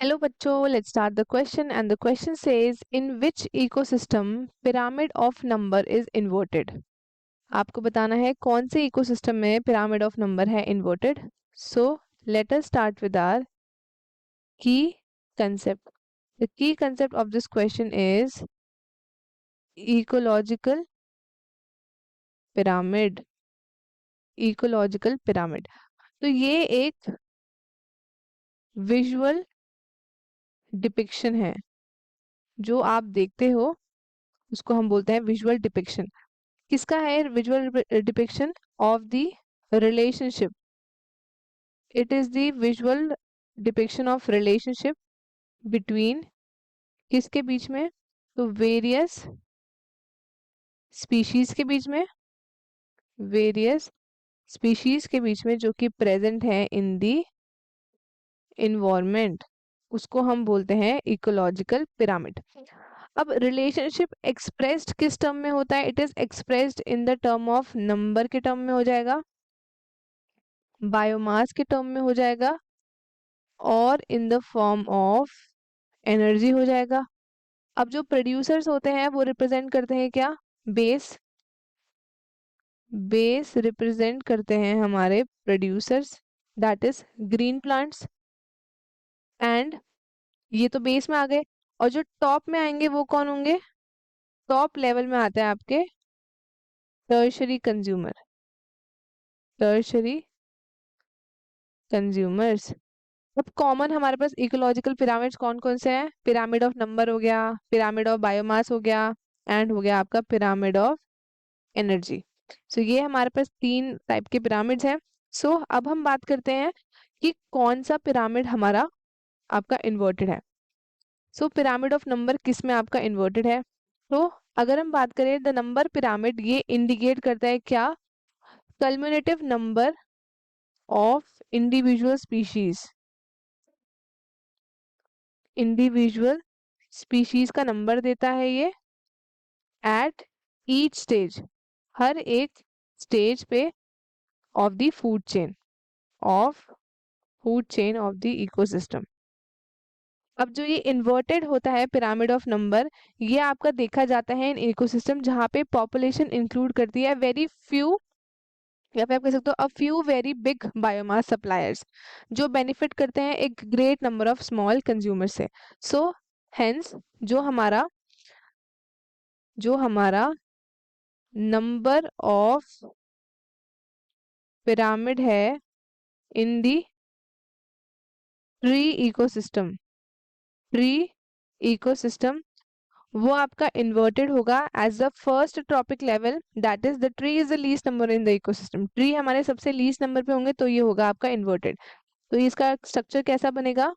Hello बच्चों, let's start the question and the question says in which ecosystem pyramid of number is inverted. आपको बताना है कौन से इकोसिस्टम में pyramid of number है inverted. So let us start with our key concept. The key concept of this question is ecological pyramid. Ecological pyramid. तो ये एक विजुअल डिपिक्शन है जो आप देखते हो, उसको हम बोलते हैं विजुअल डिपिक्शन. किसका है visual depiction? Of the relationship. It is the visual depiction of relationship between, किसके बीच में? तो वेरियस स्पीशीज के बीच में, वेरियस स्पीशीज के बीच में जो कि प्रेजेंट है इन द इन्वायरमेंट, उसको हम बोलते हैं इकोलॉजिकल पिरामिड. अब रिलेशनशिप एक्सप्रेस्ड किस टर्म में होता है? It is expressed in the term of number के टर्म में हो जाएगा, बायोमास के टर्म में हो जाएगा, और in the form of energy हो जाएगा. अब जो प्रोड्यूसर्स होते हैं वो रिप्रेजेंट करते हैं क्या? बेस. बेस रिप्रेजेंट करते हैं हमारे producers, that is green plants. And ये तो बेस में आ गए, और जो टॉप में आएंगे वो कौन होंगे? टॉप लेवल में आते हैं आपके टर्शरी कंज्यूमर, टर्शरी कंज्यूमर्स. अब कॉमन हमारे पास इकोलॉजिकल पिरामिड्स कौन कौन से हैं? पिरामिड ऑफ नंबर हो गया, पिरामिड ऑफ बायोमास हो गया, एंड हो गया आपका पिरामिड ऑफ एनर्जी. सो ये हमारे पास 3 टाइप के पिरामिड्स हैं. सो अब हम बात करते हैं कि कौन सा पिरामिड हमारा आपका इन्वर्टेड है. सो पिरामिड ऑफ नंबर किस में आपका इन्वर्टेड है? तो अगर हम बात करें द नंबर पिरामिड, ये इंडिकेट करता है क्या? Cumulative number of individual species. Individual species का नंबर देता है ये एट ईच स्टेज, हर एक स्टेज पे of the food chain, of food chain of the ecosystem. अब जो ये इन्वर्टेड होता है पिरामिड ऑफ नंबर, ये आपका देखा जाता है इन इकोसिस्टम जहाँ पे पॉपुलेशन इंक्लूड करती है वेरी फ्यू, या फिर आप कह सकते हो a few very big biomass suppliers, जो बेनिफिट करते हैं एक great number of small consumer से. सो हेंस जो हमारा नंबर ऑफ पिरामिड है in the tree ecosystem, tree ecosystem, वो आपका इन्वर्टेड होगा as the first trophic level, that is the tree is the least number in the ecosystem. Tree हमारे सबसे least number पे होंगे तो ये होगा आपका इन्वर्टेड. तो इसका स्ट्रक्चर कैसा बनेगा?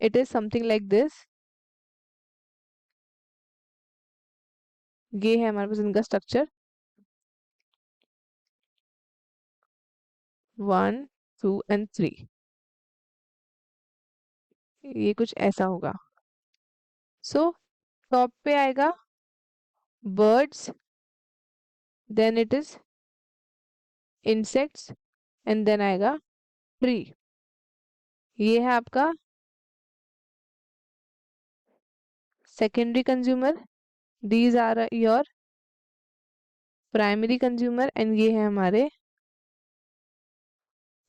It is something like this. ये है हमारे पास इनका स्ट्रक्चर 1 2 एंड 3. ये कुछ ऐसा होगा. सो टॉप पे आएगा birds, then it is insects, and then आएगा ट्री. ये है आपका secondary consumer, these are your primary consumer, and ये है हमारे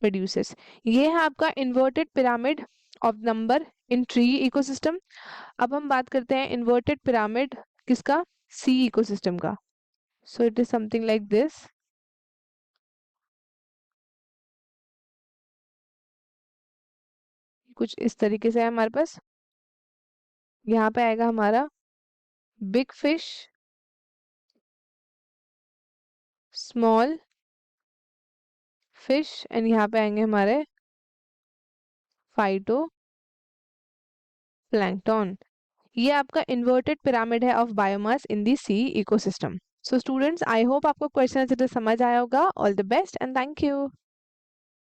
प्रोड्यूसर्स. ये है आपका inverted pyramid of number in tree ecosystem. अब हम बात करते हैं इन्वर्टेड पिरामिड किसका? सी इकोसिस्टम का. So it is something like this. कुछ इस तरीके से है हमारे पास. यहाँ पे आएगा हमारा big fish, small fish, and यहाँ पे आएंगे हमारे फाइटो प्लैंकटन. ये आपका इन्वर्टेड पिरामिड है of biomass in the sea ecosystem. So students, I hope आपको क्वेश्चन अच्छे से समझ आया होगा. All the best and thank you.